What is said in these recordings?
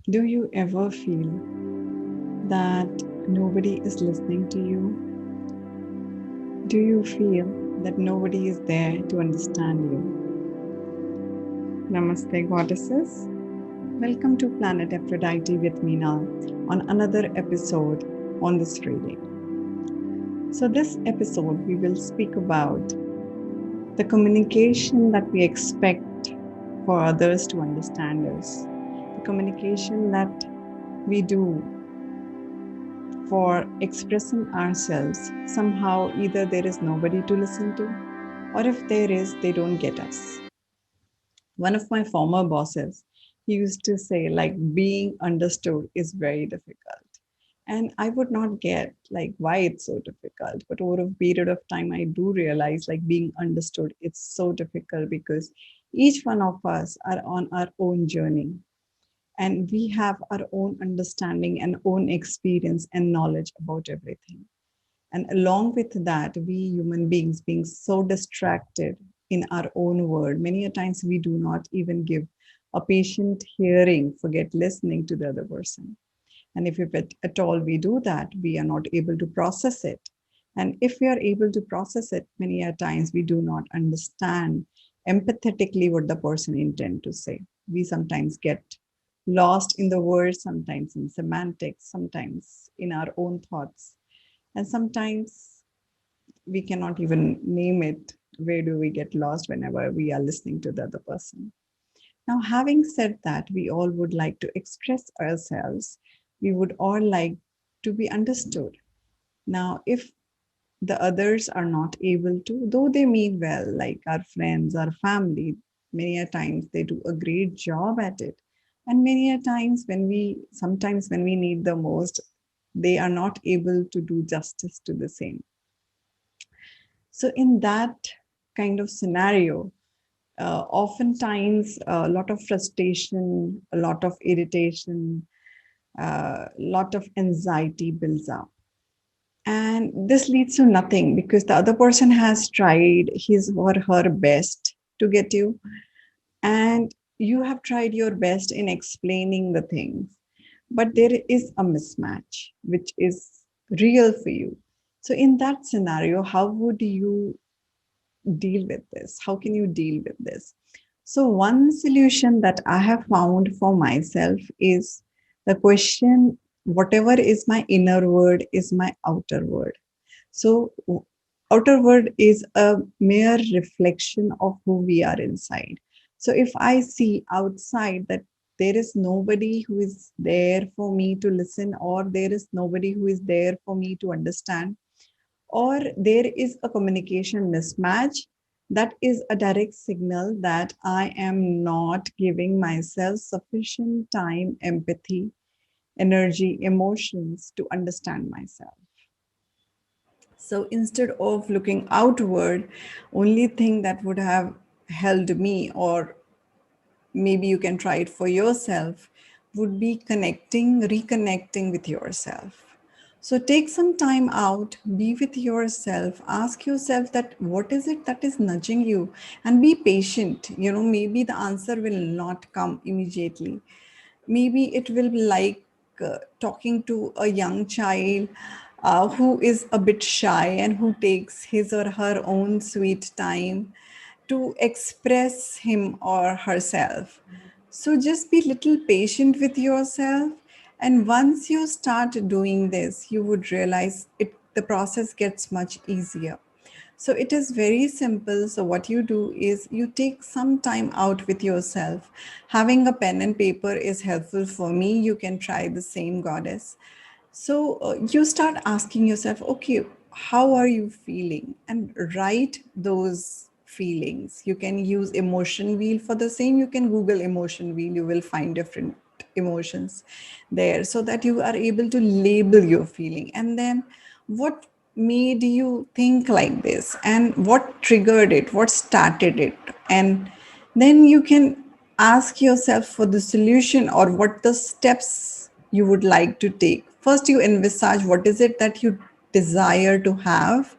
Do you ever feel that nobody is listening to you? Do you feel that nobody is there to understand you? Namaste, goddesses. Welcome to Planet Aphrodite with me now on another episode on this reading. So, this episode we will speak about the communication that we expect for others to understand us, the communication that we do for expressing ourselves. Somehow, either there is nobody to listen to, or if there is, they don't get us. One of my former bosses, he used to say, like, being understood is very difficult. And I would not get like why it's so difficult. But over a period of time, I do realize like being understood, it's so difficult because each one of us are on our own journey and we have our own understanding and own experience and knowledge about everything. And along with that, we human beings being so distracted in our own world, many a times we do not even give a patient hearing, forget listening to the other person. And if at all we do that, we are not able to process it. And if we are able to process it, many a times we do not understand empathetically what the person intend to say. We sometimes get lost in the words, sometimes in semantics, sometimes in our own thoughts. And sometimes we cannot even name it. Where do we get lost whenever we are listening to the other person? Now, having said that, we all would like to express ourselves. We would all like to be understood. Now, if the others are not able to, though they mean well, like our friends, our family, many a times they do a great job at it. And many a times sometimes when we need the most, they are not able to do justice to the same. So, in that kind of scenario, oftentimes a lot of frustration, a lot of irritation, a lot of anxiety builds up. And this leads to nothing because the other person has tried his or her best to get you, and you have tried your best in explaining the things, but there is a mismatch which is real for you. So, in that scenario, how would you deal with this? How can you deal with this? So, one solution that I have found for myself is the question whatever is my inner word is my outer word. So, outer word is a mere reflection of who we are inside. So, if I see outside that there is nobody who is there for me to listen, or there is nobody who is there for me to understand, or there is a communication mismatch, that is a direct signal that I am not giving myself sufficient time, empathy, energy, emotions to understand myself. So instead of looking outward, only thing that would have helped me, or maybe you can try it for yourself, would be reconnecting with yourself. So take some time out, be with yourself, ask yourself that what is it that is nudging you, and be patient. Maybe the answer will not come immediately. Maybe it will be like talking to a young child who is a bit shy and who takes his or her own sweet time to express him or herself. So just be little patient with yourself. And once you start doing this, you would realize the process gets much easier. So it is very simple. So what you do is you take some time out with yourself. Having a pen and paper is helpful for me. You can try the same, goddess. So you start asking yourself, okay, how are you feeling? And write those feelings. You can use emotion wheel for the same. You can Google emotion wheel. You will find different emotions there so that you are able to label your feeling. And then what made you think like this, and what triggered it, what started it, and then you can ask yourself for the solution or what the steps you would like to take. First, you envisage what is it that you desire to have.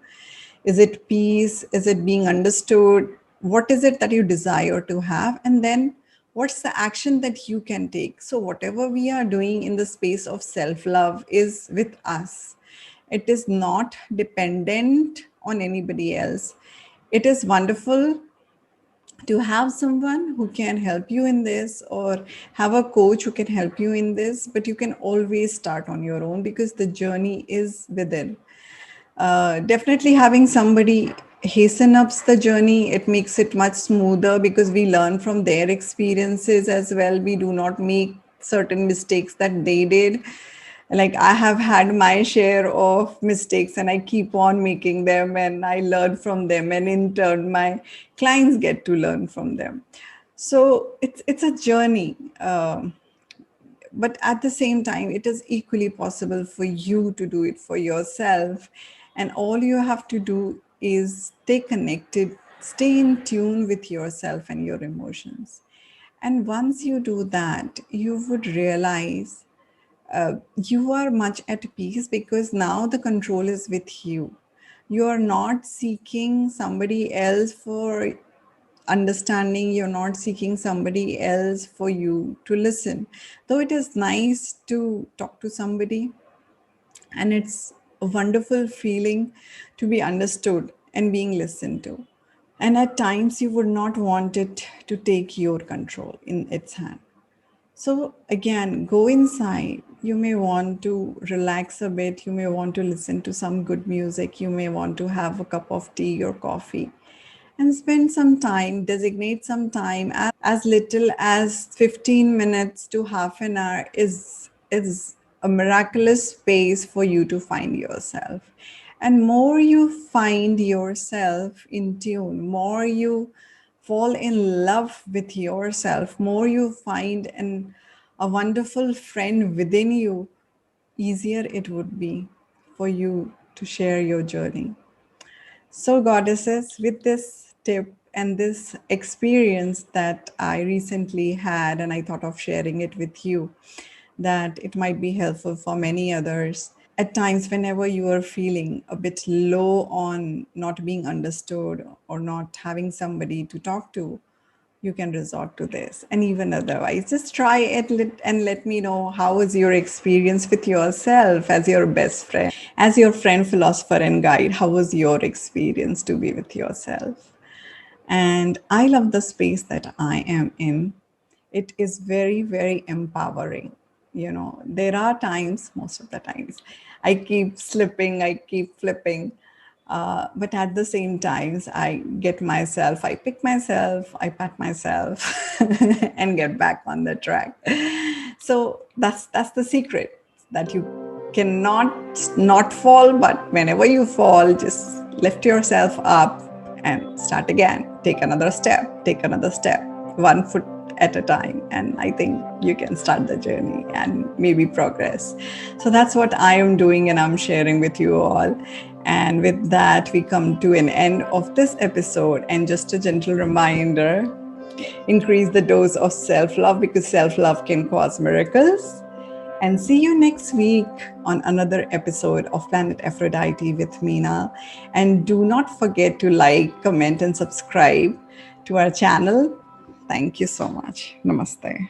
Is it peace? Is it being understood? What is it that you desire to have? And then What's the action that you can take? So whatever we are doing in the space of self love is with us. It is not dependent on anybody else. It is wonderful to have someone who can help you in this, or have a coach who can help you in this, but you can always start on your own because the journey is within. Definitely having somebody hasten up the journey, it makes it much smoother because we learn from their experiences as well. We do not make certain mistakes that they did. Like I have had my share of mistakes and I keep on making them and I learn from them, and in turn my clients get to learn from them. So it's a journey. But at the same time, it is equally possible for you to do it for yourself. And all you have to do is stay connected, stay in tune with yourself and your emotions. And once you do that, you would realize you are much at peace because now the control is with you. You are not seeking somebody else for understanding, you're not seeking somebody else for you to listen. Though it is nice to talk to somebody, and it's a wonderful feeling to be understood and being listened to. And at times, you would not want it to take your control in its hand. So, again, go inside. You may want to relax a bit. You may want to listen to some good music. You may want to have a cup of tea or coffee and spend some time, designate some time as little as 15 minutes to half an hour is a miraculous space for you to find yourself. And more you find yourself in tune, more you fall in love with yourself, more you find a wonderful friend within you, easier it would be for you to share your journey. So, goddesses, with this tip and this experience that I recently had, and I thought of sharing it with you, that it might be helpful for many others. At times, whenever you are feeling a bit low on not being understood or not having somebody to talk to, you can resort to this. And even otherwise, just try it and let me know how was your experience with yourself as your best friend, as your friend, philosopher, and guide. How was your experience to be with yourself? And I love the space that I am in. It is very, very empowering. You know, there are times, most of the times, I keep slipping, I keep flipping. But at the same times, I get myself, I pick myself, I pat myself, and get back on the track. So that's the secret, that you cannot not fall, but whenever you fall, just lift yourself up and start again. Take another step, 1 foot at a time. And I think you can start the journey and maybe progress. So that's what I am doing and I'm sharing with you all. And with that, we come to an end of this episode. And just a gentle reminder, increase the dose of self love because self love can cause miracles. And see you next week on another episode of Planet Aphrodite with Meena. And do not forget to like, comment, and subscribe to our channel. Thank you so much. Namaste.